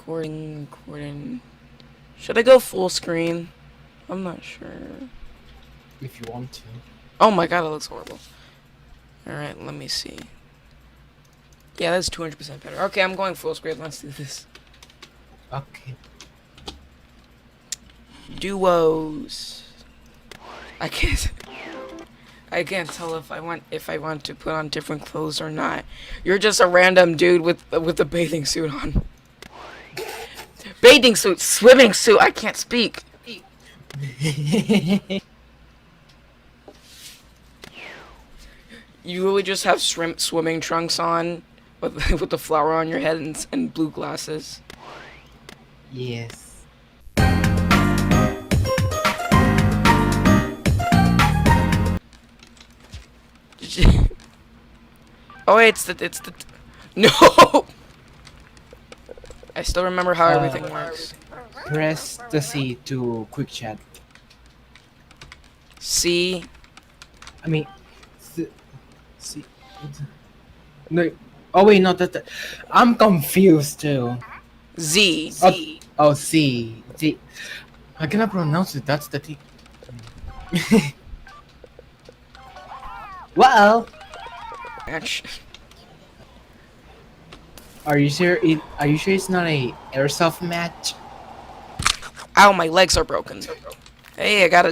Recording. Should I go full screen? I'm not sure. If you want to. Oh my god, it looks horrible. Alright, let me see. Yeah, that's 200% better. Okay, I'm going full screen. Let's do this. Okay. Duos. I can't tell if I want to put on different clothes or not. You're just a random dude with a bathing suit on. Bathing suit, swimming suit. I can't speak. You really just have swimming trunks on with the flower on your head and blue glasses. Yes. Oh wait, it's the no. I still remember how everything works. Press the C to quick chat. C. I mean, C. No. Oh wait, no. I'm confused too. Z. Oh, C. Z. How can I pronounce it? That's the T. Well. Are you sure? Are you sure it's not a airsoft match? Ow, my legs are broken. Hey, I got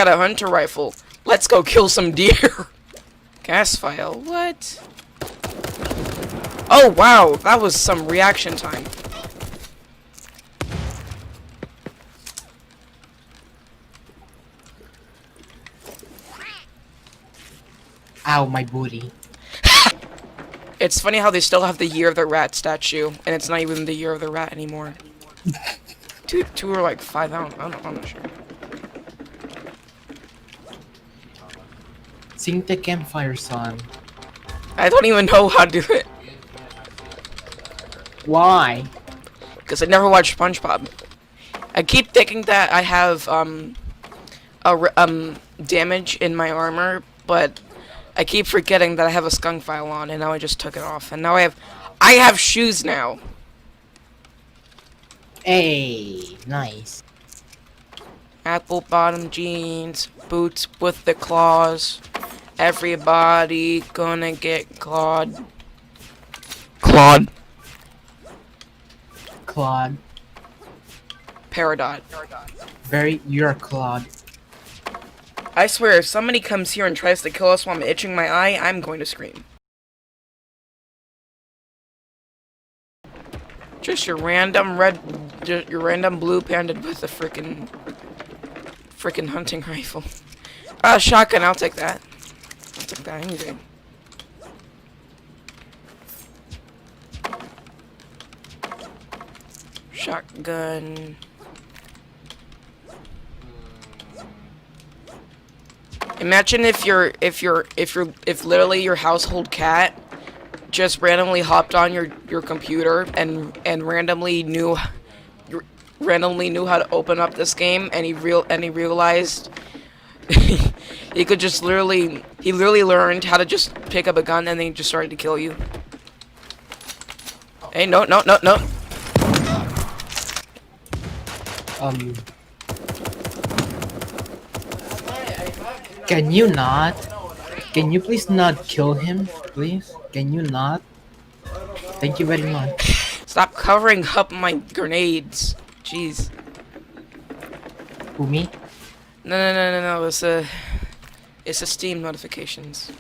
a hunter rifle. Let's go kill some deer. Gas file. What? Oh wow, that was some reaction time. Ow, my booty. It's funny how they still have the Year of the Rat statue, and it's not even the Year of the Rat anymore. two are like 5 out. I'm not sure. Sing the campfire song. I don't even know how to do it. Why? Because I never watched SpongeBob. I keep thinking that I have damage in my armor, but I keep forgetting that I have a skunk file on, and now I just took it off, and now I have shoes now. Hey, nice. Apple bottom jeans, boots with the claws. Everybody gonna get clawed. Claude. Claude. Peridot. You're a Claude. I swear, if somebody comes here and tries to kill us while I'm itching my eye, I'm going to scream. Just your random blue panda with a frickin' hunting rifle. Shotgun, I'll take that. I'll take that any day. Shotgun. Imagine if literally your household cat just randomly hopped on your computer and randomly knew how to open up this game, and he realized he could just literally learned how to just pick up a gun, and then he just started to kill you. Hey, no. Can you not? Can you please not kill him, please? Can you not? Thank you very much. Stop covering up my grenades. Jeez. Who, me? No. It's a Steam notifications.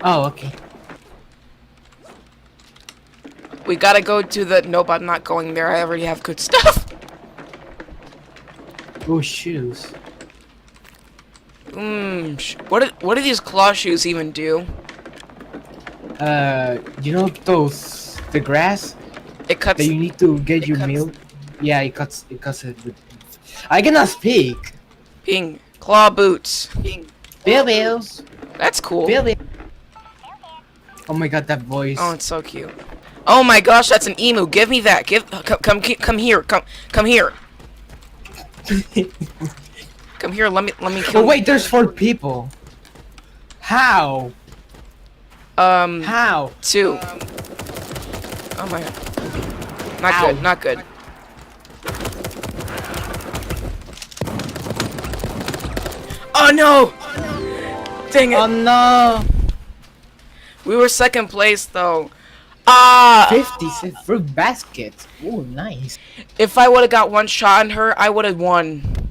Oh, okay. We gotta go to the. Nope, I'm not going there. I already have good stuff. Oh, shoes. What do these claw shoes even do? You know the grass It cuts. that you need to get your meal? Yeah, it cuts it with... I cannot speak! Ping. Claw boots. Bills! That's cool. Bill. Oh my god, that voice. Oh, it's so cute. Oh my gosh, that's an emu. Give me that. Come here. Come here. Come here. Let me kill. Oh wait, there's 4 people. How? How? 2. Oh my god. Not Ow. good, not good. Oh no! Dang it. Oh no! We were second place though. Ah! 50 fruit baskets. Oh, nice. If I would have got one shot on her, I would have won.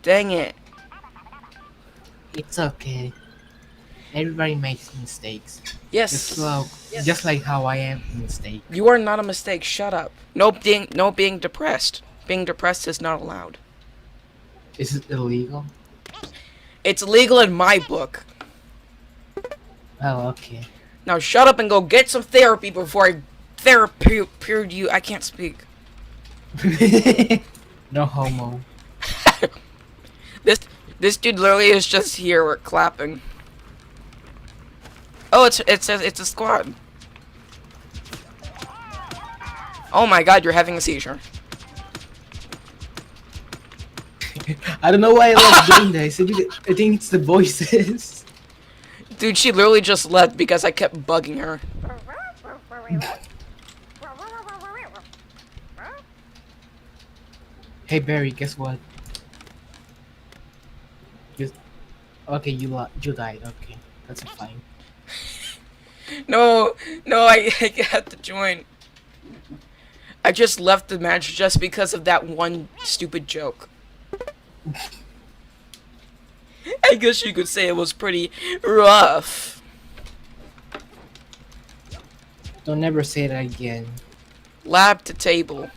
Dang it. It's okay. Everybody makes mistakes. Yes. Just like how I am a mistake. You are not a mistake. Shut up. No being depressed. Being depressed is not allowed. Is it illegal? It's legal in my book. Oh, okay. Now shut up and go get some therapy before I therapy you. I can't speak. No homo. This dude literally is just here. We're clapping. Oh, it's a squad. Oh my god, you're having a seizure. I don't know why I love doing this. I think it's the voices. Dude, she literally just left because I kept bugging her. Hey Barry, guess what? Okay, you died. Okay, that's fine. No, I have to join. I just left the match just because of that one stupid joke. I guess you could say it was pretty rough. Don't never say that again. Lab to table.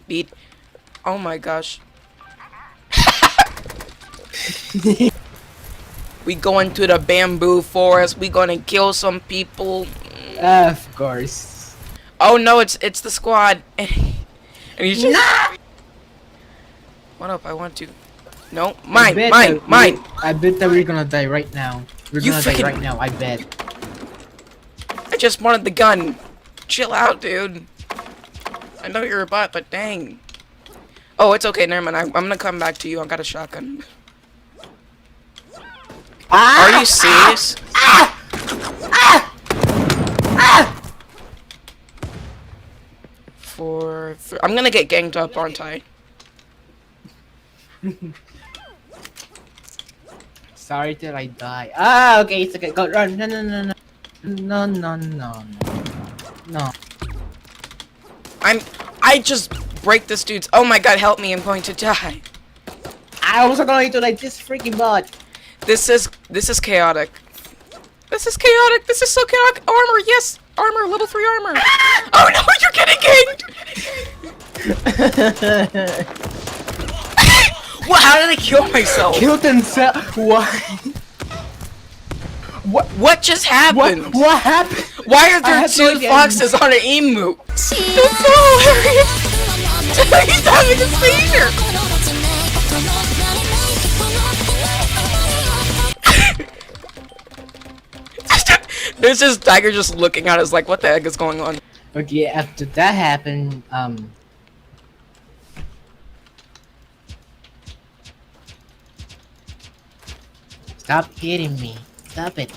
Beat. Oh my gosh. We go into the bamboo forest. We gonna kill some people. Of course. Oh no, it's the squad. And he's just. What up? I want to. No, mine. I bet that we're gonna die right now. We're You gonna die freaking- right now. I bet. I just wanted the gun. Chill out, dude. I know you're a bot, but dang. Oh, it's okay. Never mind. I'm gonna come back to you. I got a shotgun. Are you serious? I'm gonna get ganged up, aren't I? Sorry that I die. Ah, okay, it's okay. Go run. No. I just break this dude's. Oh my god, help me! I'm going to die. I also going to like this freaking bot. This is chaotic. This is chaotic. This is so chaotic. Armor, yes, armor, level 3 armor. Oh no, you're getting ganged. What? How did I kill myself? Killed himself. What? What just happened? What happened? Why are I there have no two idea. foxes on an emu? That's so hilarious. He's having a seizure. There's this tiger just looking at us like, what the heck is going on? Okay, after that happened, stop hitting me. Stop it.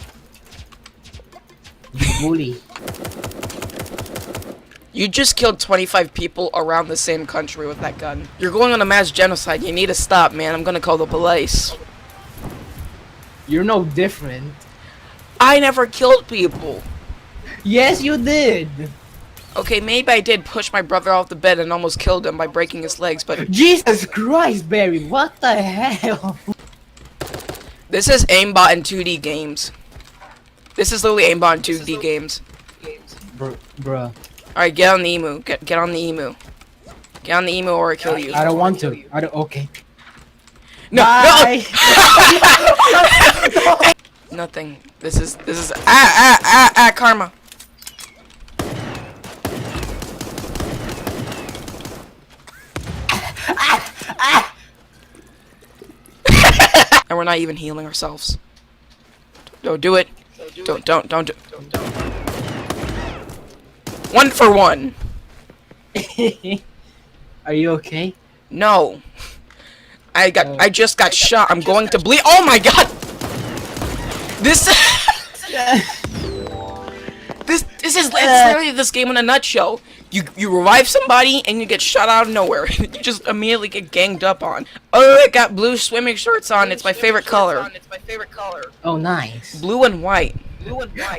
You bully. You just killed 25 people around the same country with that gun. You're going on a mass genocide. You need to stop, man. I'm gonna call the police. You're no different. I never killed people. Yes, you did. Okay, maybe I did push my brother off the bed and almost killed him by breaking his legs, but Jesus Christ, Barry, what the hell? this is aimbot in 2D games. This is literally aimbot in 2D games. Bruh. Alright, get on the emu. Get on the emu. Get on the emu or I kill you. I don't want to. Okay. No, Bye. no! Nothing. This is karma. And we're not even healing ourselves. Don't do it. Don't do. 1 for 1. Are you okay? No. I just got shot. I'm going to bleed. Oh my god. This is it's literally this game in a nutshell. You revive somebody and you get shot out of nowhere. You just immediately get ganged up on. Oh, I got blue swimming shorts on. It's my favorite color. Oh, nice. Blue and white.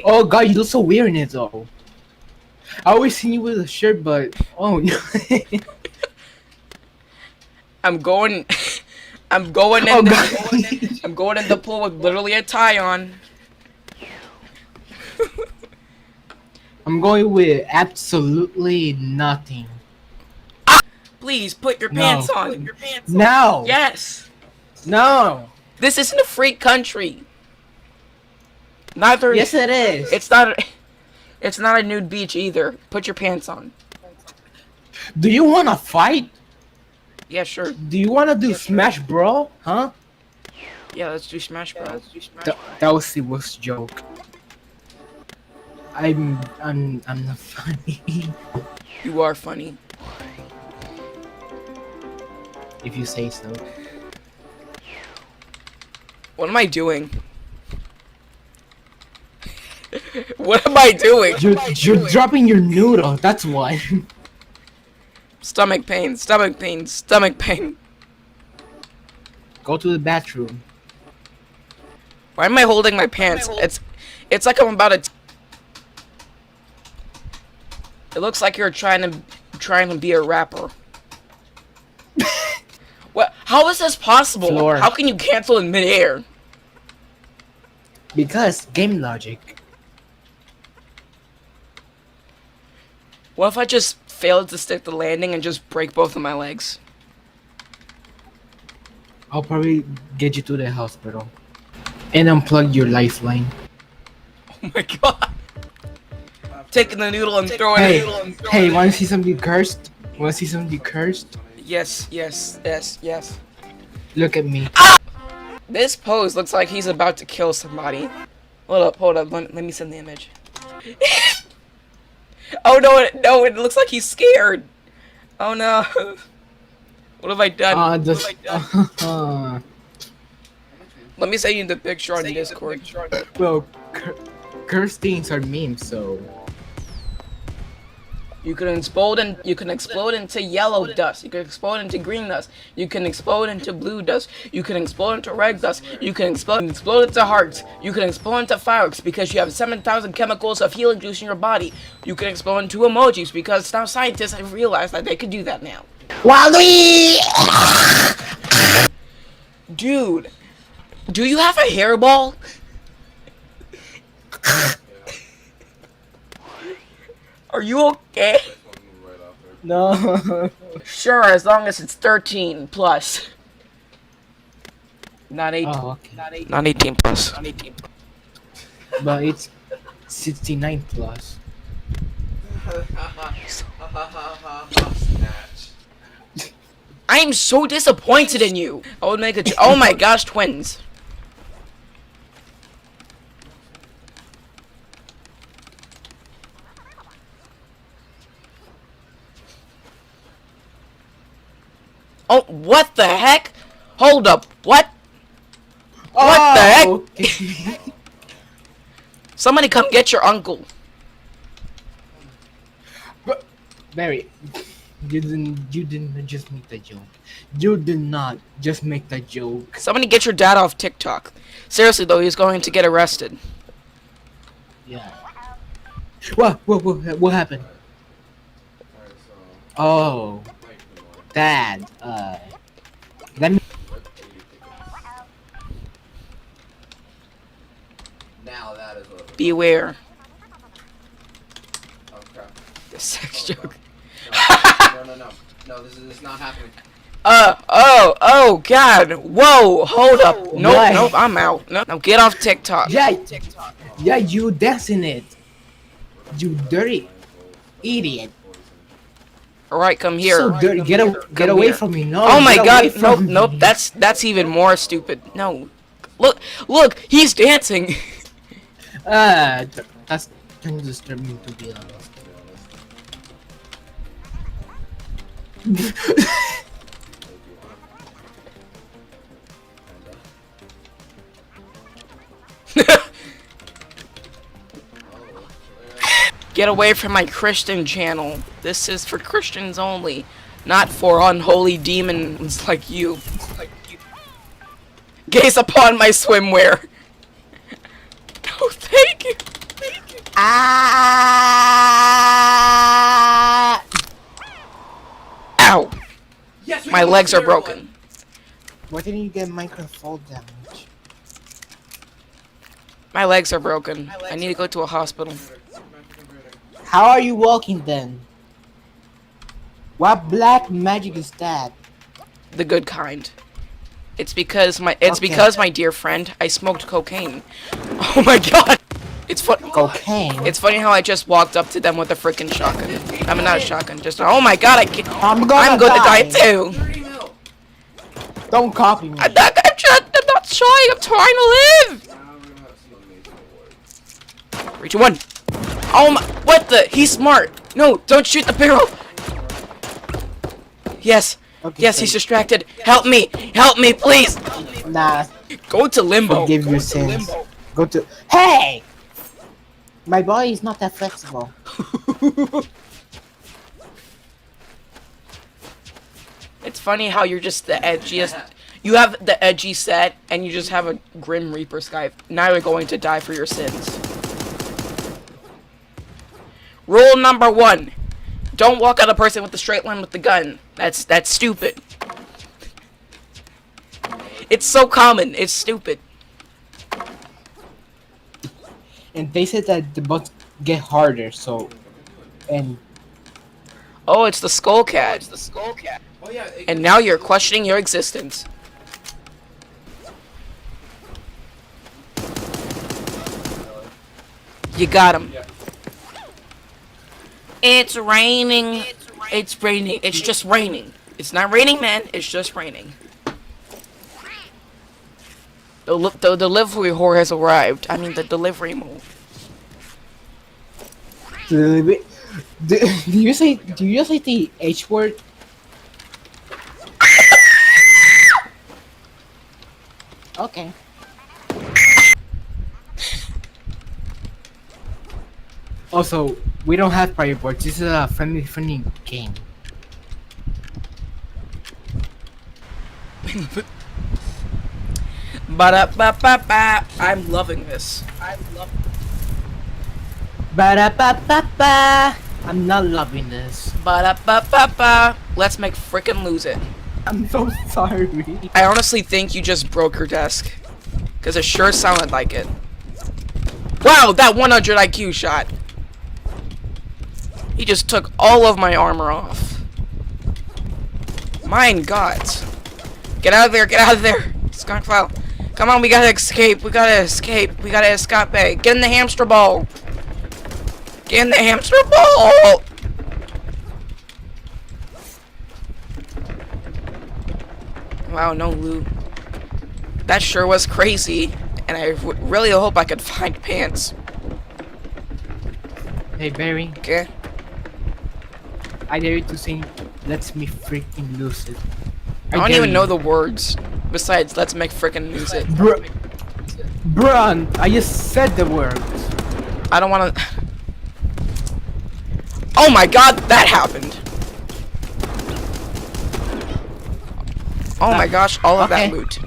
Oh god, you look so weird in it though. I always seen you with a shirt, but oh no. I'm going. I'm going in. Oh The, god. I'm going in the pool with literally a tie on. I'm going with absolutely nothing. Please put your No. pants on. No. Yes. No. This isn't a free country. Neither. Yes, it is. It's not. It's not a nude beach either. Put your pants on. Do you want to fight? Yeah, sure. Do you want to do Smash Bro? Huh? Yeah, let's do Smash Bros. That was the worst joke. I'm not funny. You are funny. If you say so. What am I doing? What am I doing? You're dropping your noodle. That's why. Stomach pain, stomach pain, stomach pain. Go to the bathroom. Why am I holding my pants? It's like I'm about to. It looks like you're trying to be a rapper. What? How is this possible? Floor. How can you cancel in midair? Because game logic. What if I just failed to stick the landing and just break both of my legs? I'll probably get you to the hospital and unplug your lifeline. Oh my god. Taking the noodle and throwing Hey, it. hey, wanna see something cursed? Wanna see something cursed? Yes, yes, yes, yes. Look at me. This pose looks like he's about to kill somebody. Hold up. Let me send the image. Oh no, it looks like he's scared. Oh no. What have I done? Let me send you the picture on Discord. Well, curse things are memes, so. You can explode into yellow dust. You can explode into green dust. You can explode into blue dust. You can explode into red dust. You can explode into hearts. You can explode into fireworks because you have 7,000 chemicals of healing juice in your body. You can explode into emojis because now scientists have realized that they could do that now. Wally! Dude, do you have a hairball? Are you okay? No. Sure, as long as it's 13 plus. Not 18. Oh, okay. Not 18 plus. But it's 69 plus. I am so disappointed in you. I would make a. Oh my gosh, twins. Oh, what the heck? Hold up. What? What the heck? Okay. Somebody come get your uncle. Barry, you didn't just make the joke. You did not just make the joke. Somebody get your dad off TikTok. Seriously though, he's going to get arrested. Yeah. What happened? Oh, Dad. Let me. Now that is what. Beware. Okay. The sex joke. No, this is not happening. Oh, God. Whoa, hold up. Nope, Why? nope, I'm out. No, get off TikTok. Yeah, you dancing it. You dirty idiot. Alright, come here. So dirty. Get Come away here. from me. No. Oh my get away god, nope, from nope, me. that's even more stupid. No. Look, he's dancing. That's kind of disturbing to be honest. Get away from my Christian channel. This is for Christians only, not for unholy demons like you. Gaze upon my swimwear. Oh, thank you. Thank you. Ah! Ow. Yes, we My got legs are zero broken. one. Why didn't you get Minecraft fall damage? My legs are broken. I need to go to a hospital. How are you walking then? What black magic is that? The good kind. It's because my dear friend, I smoked cocaine. Oh my god. It's funny. Cocaine? It's funny how I just walked up to them with a freaking shotgun. I mean, not a shotgun, just oh my god, I'm going to die too. 30 mil. Don't copy me. I'm not trying, I'm trying to live. Now we're gonna have some amazing awards. 3, 2, 1. Oh my, what the? He's smart. No, don't shoot the barrel. Yes. Okay, Yes, so he's distracted. Help me, please. Nah, Go to limbo. forgive your sins. Go to. Hey! My body is not that flexible. It's funny how you're just the edgiest. You have the edgy set, and you just have a Grim Reaper Skype. Now you're going to die for your sins. Rule number 1. Don't walk at a person with a straight line with the gun. That's stupid. It's so common. It's stupid. And they said that the bugs get harder, so. And. Oh, it's the skull cat. Oh yeah. And now you're questioning your existence. You got him. Yeah. It's raining. It's raining. It's just raining. It's not raining, man. It's just raining. The delivery whore has arrived. I mean, the delivery mole. Do you say the H word? Okay. Also, we don't have prior boards. This is a friendly game. Ba-da-ba-ba-ba. I'm loving this. Ba-da-ba-ba-ba. I'm not loving this. Ba-da-ba-ba-ba. Let's make frickin' lose it. I'm so sorry. I honestly think you just broke your desk. Because it sure sounded like it. Wow, that 100 IQ shot. He just took all of my armor off. Mine God. Get out of there, get out of there. Skunk file. Come on, we gotta escape. We gotta escape. We gotta escape. Get in the hamster ball. Get in the hamster ball. Wow, no loot. That sure was crazy. And I really hope I could find pants. Hey Barry, Okay? I dare you to sing "Let's Me Freaking Lose It." I don't even know the words. Besides, let's make frickin' lose it. Bruh, I just said the words. I don't wanna. Oh my god, that happened. Oh my gosh, all of that Okay. loot.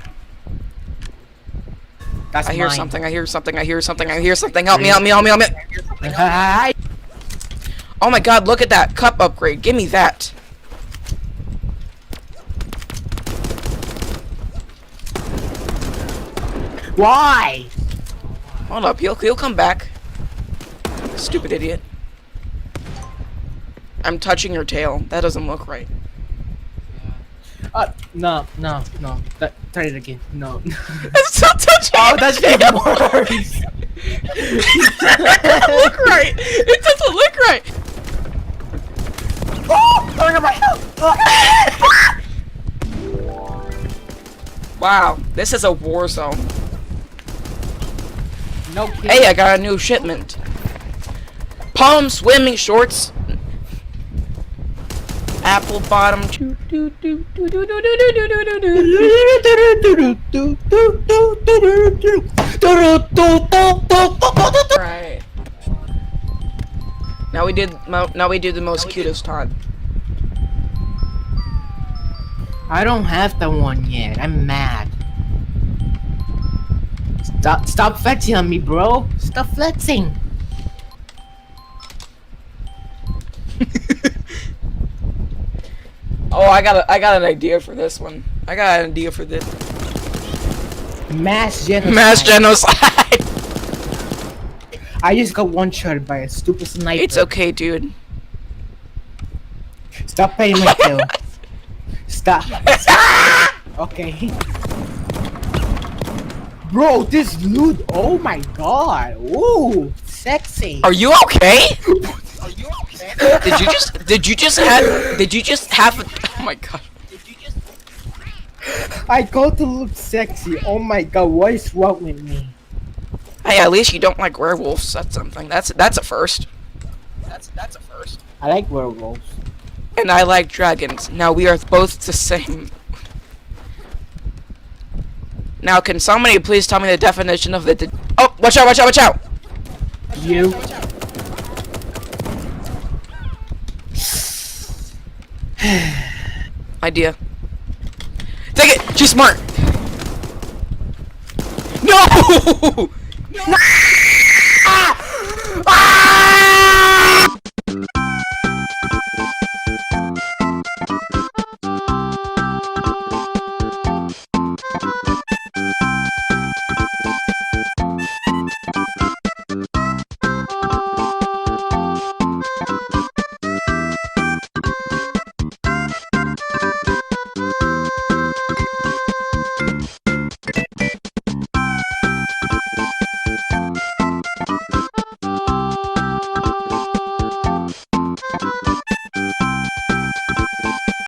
That's I hear mine. something, I hear something, I hear something, I hear something. Help me, help me, help me, help me. Hi. Oh my god, look at that cup upgrade. Give me that. Why? Hold up, he'll come back. Stupid idiot. I'm touching your tail. That doesn't look right. No. Try it again. No. I'm still touching Oh, your that's tail. even worse. It doesn't look right. It doesn't look right. Wow, this is a war zone. No kidding. Hey, I got a new shipment. Palm swimming shorts. Apple bottom. Right. Now we do the most cutest taunt. I don't have that one yet. I'm mad. Stop flexing on me, bro. Stop flexing. Oh, I got an idea for this one. I got an idea for this. Mass genocide. Mass genocide. I just got one shot by a stupid sniper. It's okay, dude. Stop paying my kill. Stop. Okay. Bro, this loot. Oh my god. Ooh, sexy. Are you okay? Did you just have oh my god. I go to look sexy. Oh my god, what is wrong with me? Hey, at least you don't like werewolves. That's something. That's a first. That's a first. I like werewolves. And I like dragons. Now we are both the same. Now, can somebody please tell me the definition of the? Oh, watch out! Watch out! Watch out! You. Idea. Take it. She's smart. No! No! Ah! Ah!